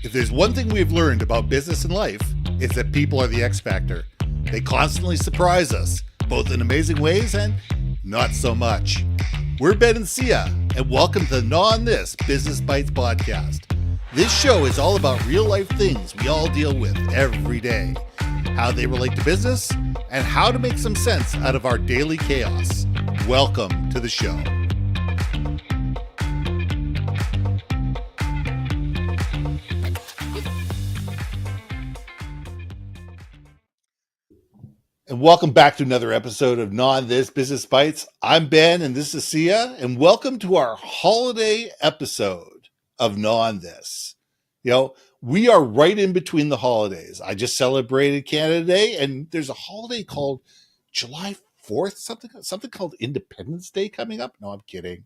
If there's one thing we've learned about business and life, it's that people are the X factor. They constantly surprise us, both in amazing ways and not so much. We're Ben and Syya, and welcome to the Gnaw on This Business Bites podcast. This show is all about real life things we all deal with every day, how they relate to business, and how to make some sense out of our daily chaos. Welcome to the show. And welcome back to another episode of Gnaw on This Business Bites. I'm Ben and this is Syya, and welcome to our holiday episode of Gnaw on This. We are right in between the holidays. I just celebrated Canada Day, and there's a holiday called July 4th, something called Independence Day coming up. No, I'm kidding.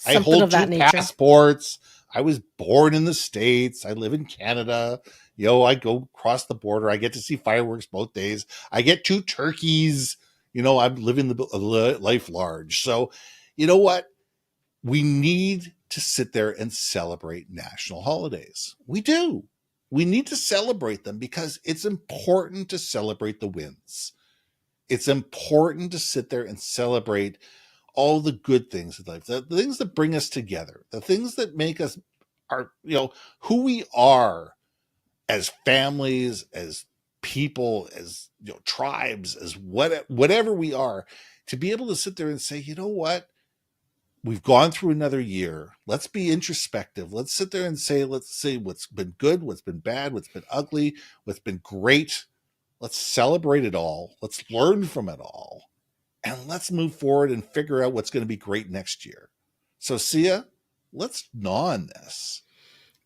I hold two passports. I was born in the States. I live in Canada. I go across the border. I get to see fireworks both days. I get 2 turkeys. I'm living the life large. So, you know what? We need to sit there and celebrate national holidays. We do. We need to celebrate them because it's important to celebrate the wins. It's important to sit there and celebrate all the good things in life, the things that bring us together, the things that make us who we are as families, as people, as tribes, as whatever we are, to be able to sit there and say, you know what? We've gone through another year. Let's be introspective. Let's sit there and say, let's say what's been good, what's been bad, what's been ugly, what's been great. Let's celebrate it all. Let's learn from it all. And let's move forward and figure out what's going to be great next year. So, Syya, let's gnaw on this.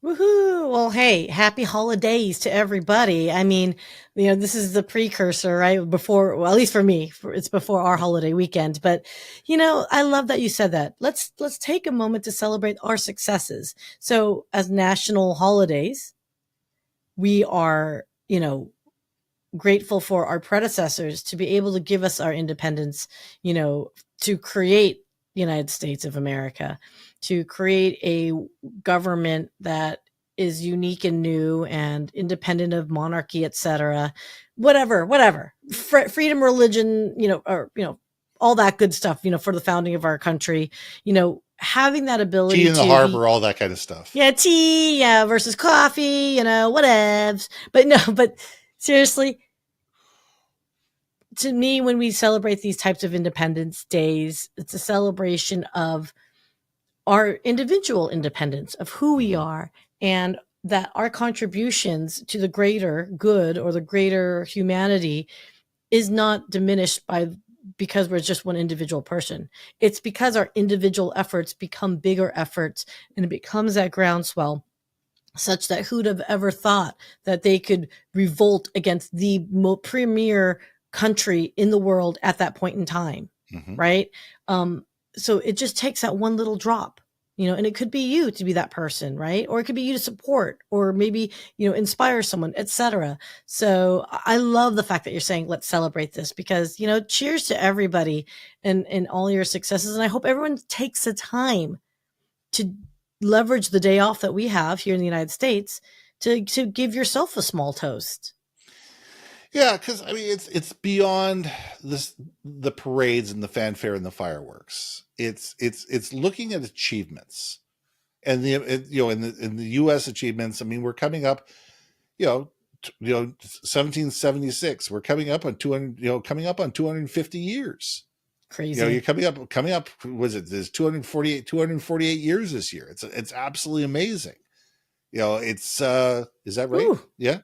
Woohoo! Well, hey, happy holidays to everybody. I mean, this is the precursor, right? Before, well, at least for me, it's before our holiday weekend. But, I love that you said that. Let's take a moment to celebrate our successes. So as national holidays, we are, grateful for our predecessors to be able to give us our independence, to create the United States of America, to create a government that is unique and new and independent of monarchy, etc. Whatever, freedom, religion, all that good stuff, for the founding of our country, having that ability tea in the harbor, all that kind of stuff. Yeah. Tea, versus coffee, whatevs. But seriously, to me, when we celebrate these types of Independence Days, it's a celebration of our individual independence, of who we are, and that our contributions to the greater good or the greater humanity is not diminished because we're just one individual person. It's because our individual efforts become bigger efforts, and it becomes that groundswell such that who'd have ever thought that they could revolt against the premier country in the world at that point in time, right? So it just takes that one little drop, and it could be you to be that person, right? Or it could be you to support, or maybe, inspire someone, etc. So I love the fact that you're saying, let's celebrate this, because, cheers to everybody and all your successes. And I hope everyone takes the time to leverage the day off that we have here in the United States to give yourself a small toast. Yeah, because it's beyond the parades and the fanfare and the fireworks. It's looking at achievements, and in the U.S. achievements. We're coming up, 1776. We're coming up on 250 years. Crazy. You're coming up. Was it? There's 248 years this year. It's absolutely amazing. It's is that right? Ooh. Yeah.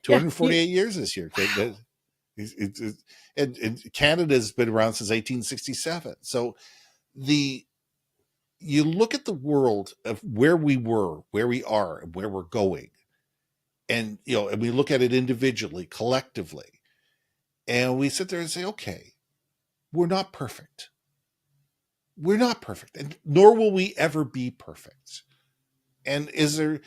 248 years this year. And Canada's been around since 1867. So you look at the world of where we were, where we are, and where we're going. And, and we look at it individually, collectively. And we sit there and say, okay, we're not perfect. We're not perfect. And nor will we ever be perfect. And is there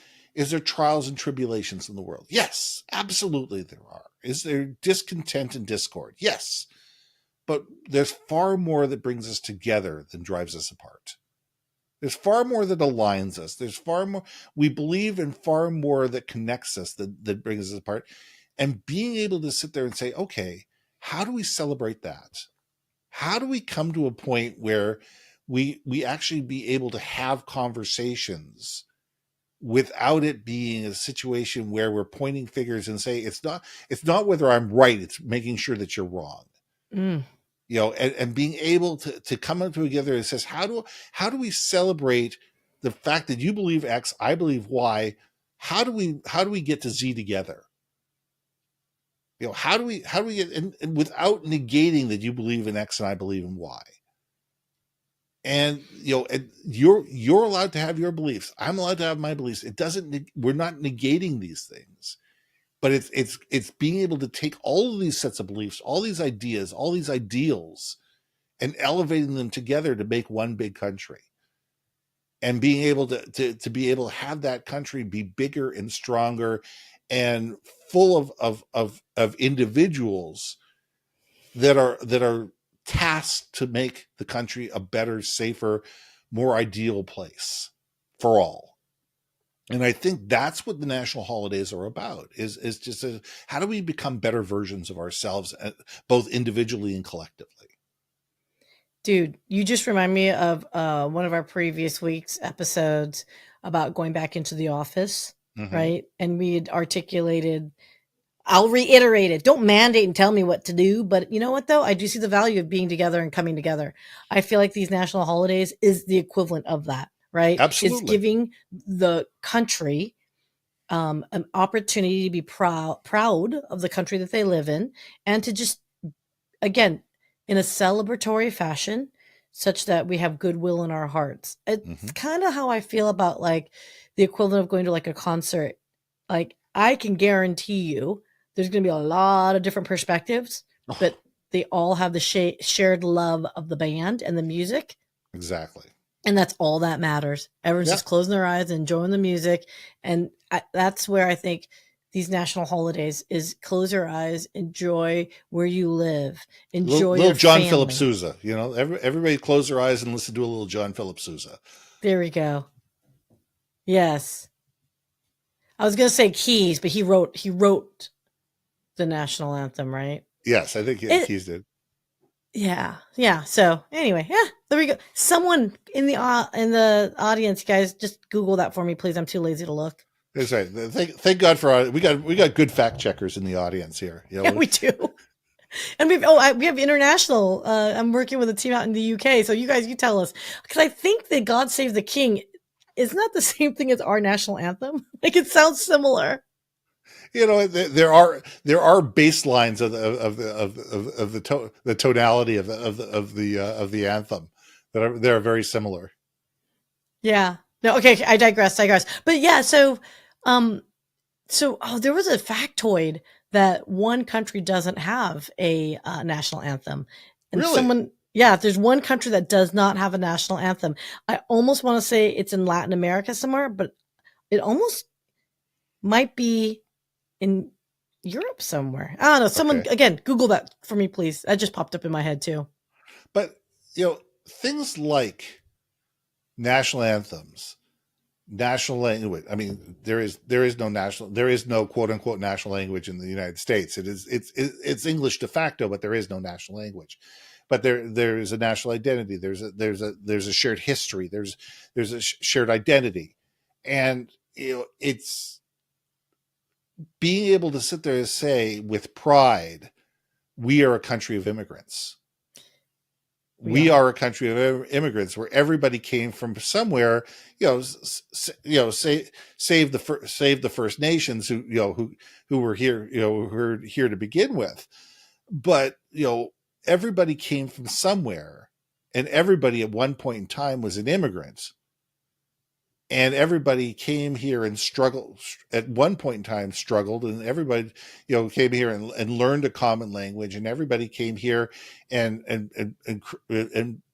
trials and tribulations in the world? Yes, absolutely there are. Is there discontent and discord? Yes. But there's far more that brings us together than drives us apart. There's far more that aligns us. There's far more. We believe in far more that connects us, that brings us apart. And being able to sit there and say, okay, how do we celebrate that? How do we come to a point where we actually be able to have conversations without it being a situation where we're pointing fingers and say it's not whether I'm right, it's making sure that you're wrong. Mm. And being able to come up together and says, how do we celebrate the fact that you believe X, I believe Y? How do we get to Z together? How do we get, and without negating that you believe in X and I believe in Y? And and you're allowed to have your beliefs. I'm allowed to have my beliefs. It doesn't. We're not negating these things, but it's being able to take all of these sets of beliefs, all these ideas, all these ideals, and elevating them together to make one big country, and being able to be able to have that country be bigger and stronger, and full of individuals that are tasked to make the country a better, safer, more ideal place for all. And I think that's what the national holidays are about, is just how do we become better versions of ourselves, both individually and collectively. Dude, you just remind me of one of our previous week's episodes about going back into the office, Mm-hmm. right? And we had articulated, I'll reiterate it. Don't mandate and tell me what to do. But you know what, though? I do see the value of being together and coming together. I feel like these national holidays is the equivalent of that, right? It's Absolutely. giving the country an opportunity to be proud of the country that they live in, and to just, again, in a celebratory fashion, such that we have goodwill in our hearts. It's Mm-hmm. kind of how I feel about like the equivalent of going to like a concert. Like, I can guarantee you there's going to be a lot of different perspectives, Oh, but they all have the shared love of the band and the music. exactly. And that's all that matters. Everyone's Yeah. just closing their eyes and enjoying the music. And that's where I think these national holidays is close your eyes, enjoy where you live, enjoy Little your John Philip family. Sousa. Everybody close their eyes and listen to a little John Philip Sousa. There we go. Yes. I was going to say Keys, but he wrote the national anthem, right? Yes, I think It, he's did. yeah. Yeah. So anyway, yeah, there we go. Someone in the audience, guys, just Google that for me, please. I'm too lazy to look. That's right. Thank God for we got good fact checkers in the audience here. Yeah, we do. And we have international. I'm working with a team out in the UK, so you guys, you tell us, because I think that "God Save the King" is not the same thing as our national anthem. Like, it sounds similar. There are baselines of the tonality of the anthem that are very similar. Yeah. No. Okay. I digress. But yeah. Um, there was a factoid that one country doesn't have a national anthem, and Really? yeah, there's one country that does not have a national anthem. I almost want to say it's in Latin America somewhere, but it almost might be in Europe somewhere. I don't know. Someone, Okay. again, Google that for me, please. That just popped up in my head too. But things like national anthems, national language. I mean, there is no quote unquote national language in the United States. It's English de facto, but there is no national language. But there is a national identity. There's a shared history. There's a shared identity, and it's being able to sit there and say with pride, we are a country of immigrants. We are a country of immigrants where everybody came from somewhere. Save the First Nations who were here, who were here to begin with. But everybody came from somewhere, and everybody at one point in time was an immigrant. And everybody came here and struggled at one point in time, struggled, and everybody, came here and learned a common language, and everybody came here and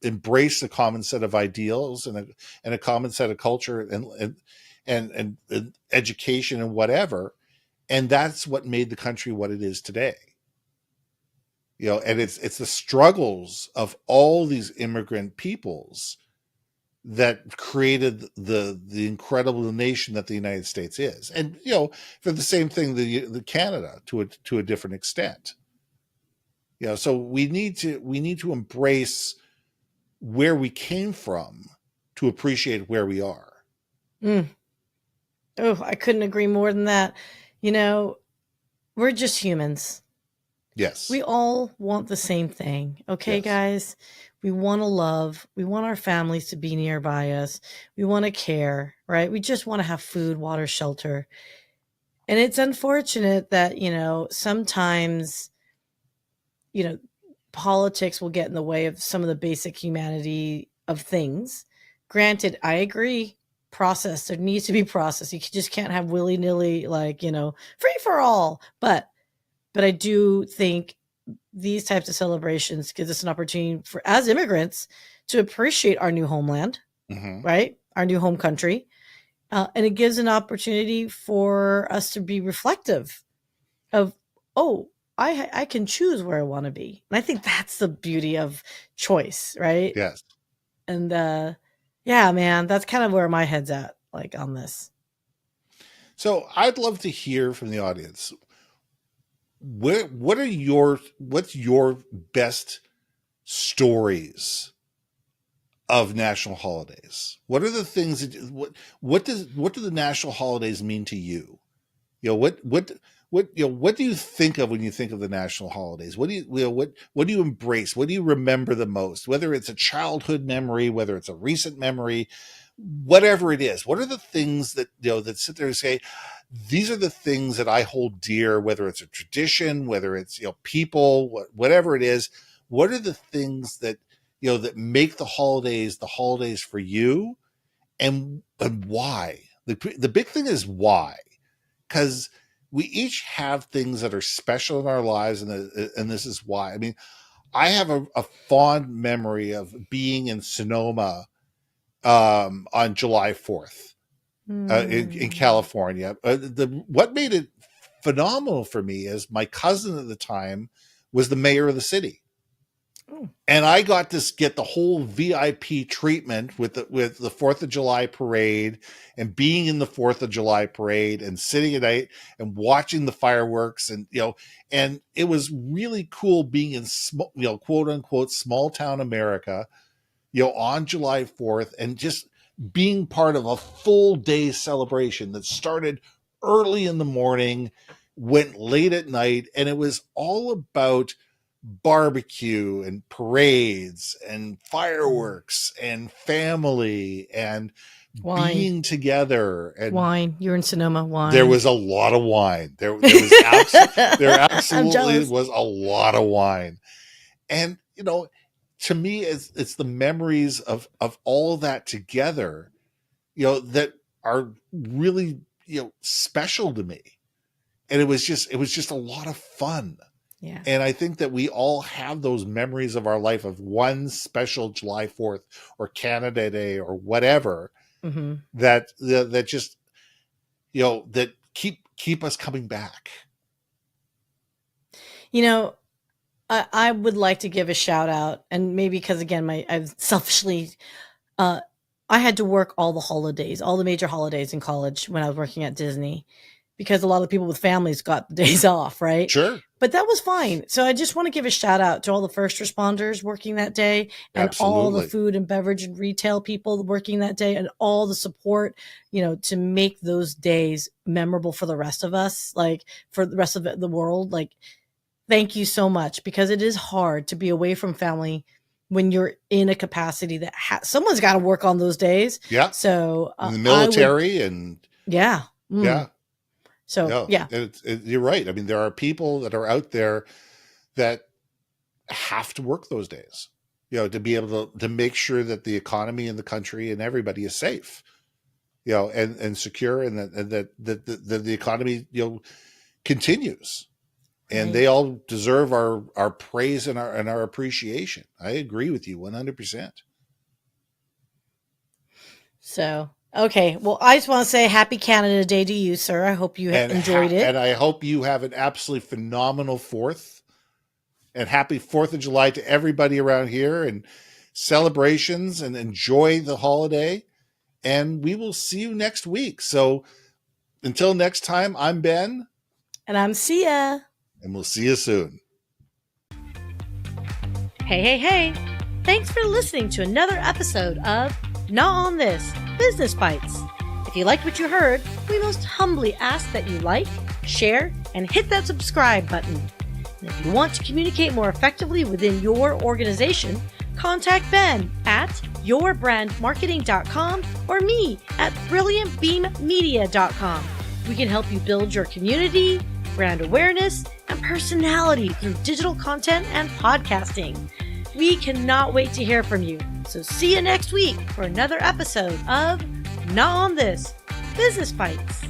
embraced a common set of ideals and a common set of culture and education and whatever. And that's what made the country what it is today. And it's the struggles of all these immigrant peoples that created the incredible nation that the United States is. And for the same thing, the Canada to a different extent. So we need to embrace where we came from to appreciate where we are. Mm. Oh, I couldn't agree more than that. We're just humans. Yes. We all want the same thing. Okay, Yes. guys? We want to love. We want our families to be nearby us. We want to care, right? We just want to have food, water, shelter. And it's unfortunate that, sometimes, politics will get in the way of some of the basic humanity of things. Granted, I agree. Process. There needs to be process. You just can't have willy-nilly, free for all. But I do think these types of celebrations gives us an opportunity for, as immigrants, to appreciate our new homeland, right? Our new home country. And it gives an opportunity for us to be reflective of, I can choose where I want to be. And I think that's the beauty of choice, right? Yes. And yeah, man, that's kind of where my head's at, on this. So I'd love to hear from the audience. What's your best stories of national holidays? What are the things what do the national holidays mean to you? What do you think of when you think of the national holidays? What do you embrace? What do you remember the most? Whether it's a childhood memory, whether it's a recent memory, whatever it is, what are the things that that sit there and say, these are the things that I hold dear, whether it's a tradition, whether it's people, whatever it is. What are the things that that make the holidays for you, and why? The big thing is why, because we each have things that are special in our lives, and this is why. I mean, I have a fond memory of being in Sonoma on July 4th in California. What made it phenomenal for me is my cousin at the time was the mayor of the city. And I got to get the whole VIP treatment with the 4th of July parade, and being in the 4th of July parade and sitting at night and watching the fireworks, and and it was really cool being in quote unquote small town America, on July 4th, and just being part of a full day celebration that started early in the morning, went late at night, and it was all about barbecue and parades and fireworks and family and wine. Being together. And wine. You're in Sonoma. Wine. There was a lot of wine. There absolutely was a lot of wine. And to me, it's the memories of all of that together, that are really special to me. And it was just a lot of fun. Yeah. And I think that we all have those memories of our life of one special July 4th or Canada Day or whatever, that just that keep us coming back. I would like to give a shout out, and maybe because again, I've selfishly, I had to work all the major holidays in college when I was working at Disney, because a lot of the people with families got days off, right? Sure. But that was fine. So I just want to give a shout out to all the first responders working that day, and all the food and beverage and retail people working that day, and all the support, to make those days memorable for the rest of us, for the rest of the world. Thank you so much, because it is hard to be away from family when you're in a capacity that someone's got to work on those days. Yeah. So in the military yeah. Yeah. So yeah, you're right. I mean, there are people that are out there that have to work those days, to be able to make sure that the economy in the country and everybody is safe, and secure, and that the economy, continues. And they all deserve our praise and our appreciation. I agree with you 100%. So, okay. Well, I just want to say Happy Canada Day to you, sir. I hope you enjoyed it. And I hope you have an absolutely phenomenal 4th. And happy 4th of July to everybody around here. And celebrations and enjoy the holiday. And we will see you next week. So until next time, I'm Ben. And I'm Syya. And we'll see you soon. Hey. Thanks for listening to another episode of Gnaw on This, Business Bites. If you liked what you heard, we most humbly ask that you like, share, and hit that subscribe button. And if you want to communicate more effectively within your organization, contact Ben at yourbrandmarketing.com or me at brilliantbeammedia.com. We can help you build your community, brand awareness, and personality through digital content and podcasting. We cannot wait to hear from you. So see you next week for another episode of Gnaw on This, Business Bites.